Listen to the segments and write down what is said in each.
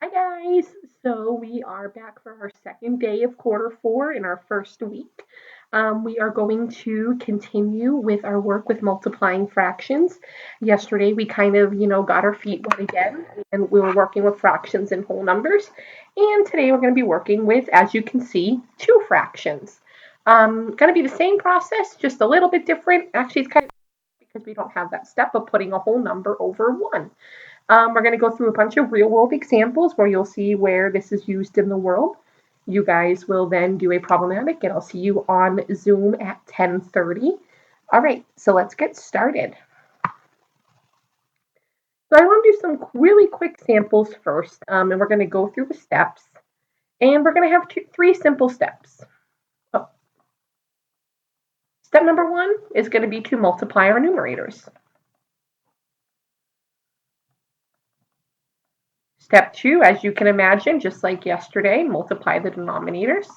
Hi guys! So we are back for our second day of quarter four in our first week. We are going to continue with our work with multiplying fractions. Yesterday we kind of, got our feet wet again and we were working with fractions and whole numbers. And today we're going to be working with, as you can see, two fractions. Going to be the same process, just a little bit different. Actually, it's kind of because we don't have that step of putting a whole number over one. We're going to go through a bunch of real world examples where you'll see where this is used in the world. You guys will then do a problematic, and I'll see you on Zoom at 10:30. All right, so let's get started. So I want to do some really quick samples first, and we're going to go through the steps. And we're going to have three simple steps. Oh. Step number one is going to be to multiply our numerators. Step two, as you can imagine, just like yesterday, multiply the denominators.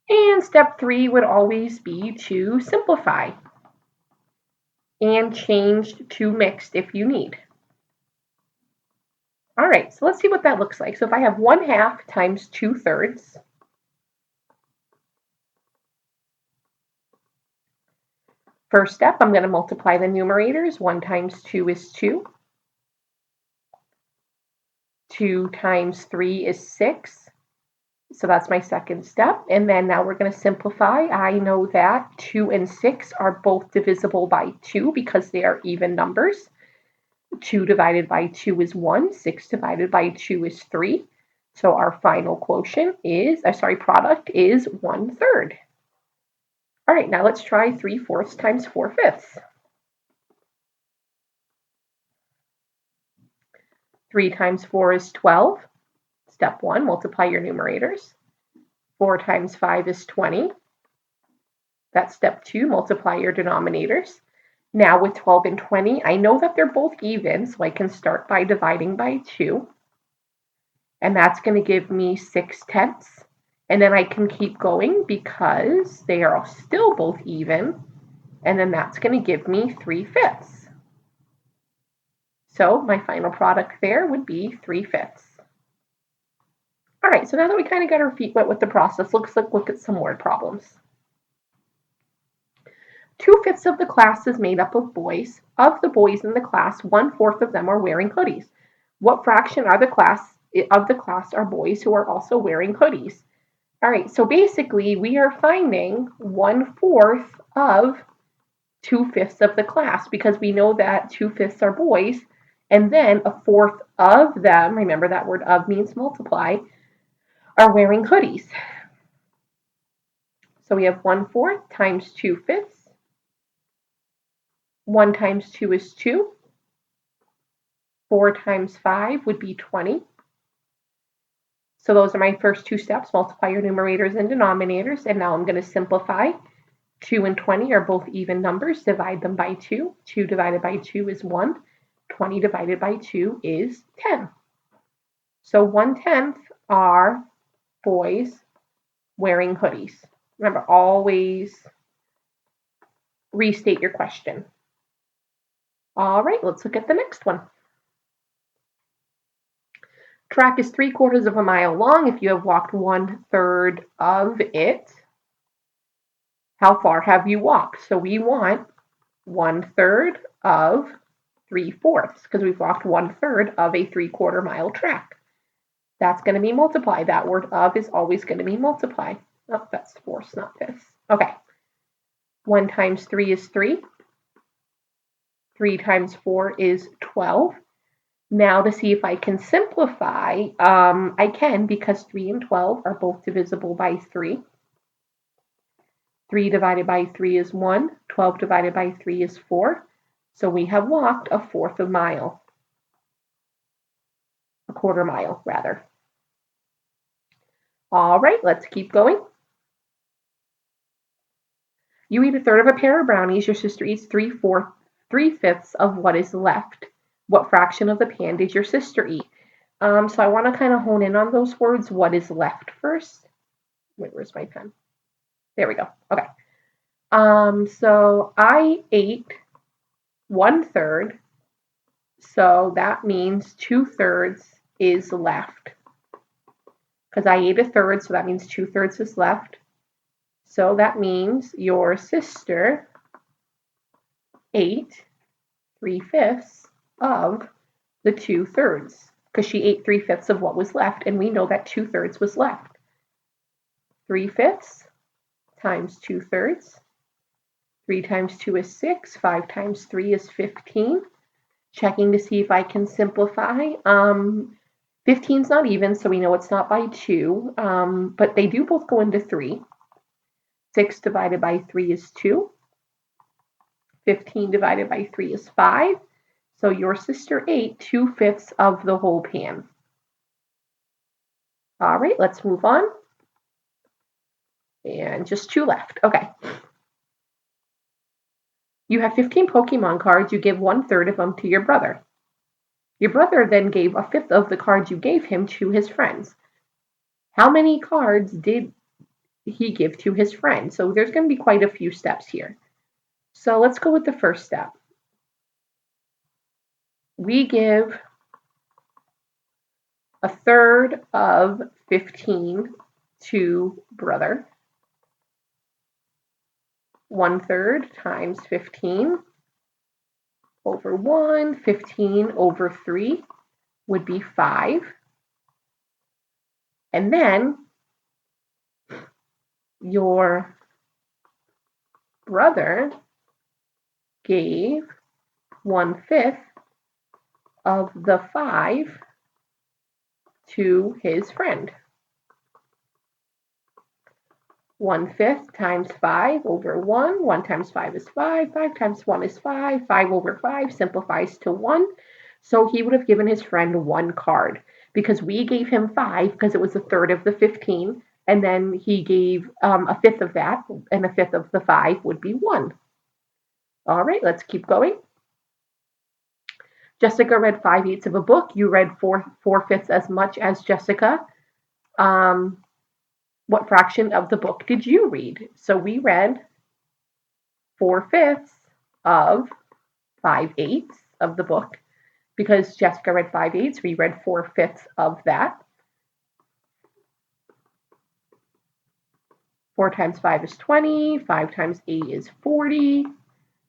And step three would always be to simplify and change to mixed if you need. All right, so let's see what that looks like. So if I have 1/2 times 2/3, first step, I'm going to multiply the numerators. 1 times 2 is 2. 2 times 3 is 6. So that's my second step. And then now we're going to simplify. I know that 2 and 6 are both divisible by 2 because they are even numbers. 2 divided by 2 is 1. 6 divided by 2 is 3. So our final quotient is, product is 1/3. All right, now let's try 3/4 times 4/5. 3 times 4 is 12. Step 1, multiply your numerators. 4 times 5 is 20. That's step 2, multiply your denominators. Now with 12 and 20, I know that they're both even, so I can start by dividing by 2. And that's going to give me 6/10. And then I can keep going because they are still both even. And then that's going to give me 3/5. So my final product there would be 3/5. All right, so now that we kind of got our feet wet with the process, let's look at some word problems. 2/5 of the class is made up of boys. Of the boys in the class, 1/4 of them are wearing hoodies. What fraction of the class are boys who are also wearing hoodies? All right, so basically we are finding 1/4 of 2/5 of the class because we know that 2/5 are boys, and then 1/4 of them, remember that word of means multiply, are wearing hoodies. So we have 1/4 times 2/5. 1 times 2 is 2. 4 times 5 would be 20. So those are my first two steps, multiply your numerators and denominators, and now I'm going to simplify. 2 and 20 are both even numbers, divide them by 2. 2 divided by 2 is 1. 20 divided by 2 is 10. So 1/10 are boys wearing hoodies. Remember, always restate your question. All right, let's look at the next one. Track is 3/4 of a mile long. If you have walked 1/3 of it, how far have you walked? So we want 1/3 of 3/4 because we've walked 1/3 of a 3/4 mile track. That's going to be multiply. That word of is always going to be multiply. Oh, that's fourths, not fifths. Okay. 1 times 3 is 3. 3 times 4 is 12. Now to see if I can simplify, I can because 3 and 12 are both divisible by 3. 3 divided by 3 is 1. 12 divided by 3 is 4. So we have walked 1/4 of a mile. 1/4 mile, rather. All right, let's keep going. You eat 1/3 of a pair of brownies. Your sister eats 3/5 of what is left. What fraction of the pan did your sister eat? So I want to kind of hone in on those words. What is left first? Wait, where's my pen? There we go. Okay. So I ate 1/3. So that means 2/3 is left. Because I ate 1/3, so that means 2/3 is left. So that means your sister ate 3/5 of the 2/3. Because she ate 3/5 of what was left, and we know that 2/3 was left. 3/5 times 2/3. 3 times 2 is 6. 5 times 3 is 15. Checking to see if I can simplify. 15 is not even, so we know it's not by 2, but they do both go into 3. 6 divided by 3 is 2. 15 divided by 3 is 5. So your sister ate 2/5 of the whole pan. All right, let's move on. And just 2 left. Okay. You have 15 Pokemon cards. You give 1/3 of them to your brother. Your brother then gave 1/5 of the cards you gave him to his friends. How many cards did he give to his friend? So there's going to be quite a few steps here. So let's go with the first step. We give 1/3 of 15 to brother. 1/3 times 15 over 1. 15 over 3 would be 5. And then your brother gave 1/5 of the 5 to his friend. 1/5 times 5 over 1. 1 times 5 is 5. 5 times 1 is 5. 5 over 5 simplifies to 1. So he would have given his friend 1 card because we gave him 5 because it was 1/3 of the 15. And then he gave 1/5 of that, and 1/5 of the 5 would be 1. All right, let's keep going. Jessica read 5/8 of a book. You read 4/5 as much as Jessica. What fraction of the book did you read? So we read 4/5 of 5/8 of the book. Because Jessica read 5/8, we read 4/5 of that. 4 times 5 is 20. 5 times 8 is 40.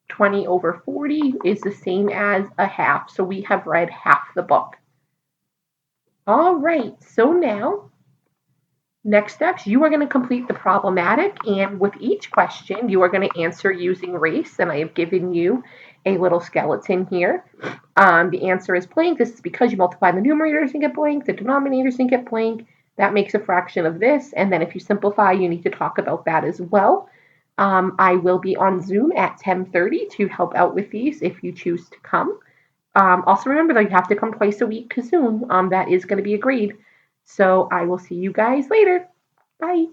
20 over 40 is the same as a half. So we have read half the book. All right, so now next steps, you are going to complete the problematic, and with each question, you are going to answer using race, and I have given you a little skeleton here. The answer is blank. This is because you multiply the numerators and get blank, the denominators and get blank. That makes a fraction of this, and then if you simplify, you need to talk about that as well. I will be on Zoom at 10:30 to help out with these if you choose to come. Also remember though, you have to come twice a week to Zoom. That is going to be agreed. So I will see you guys later. Bye.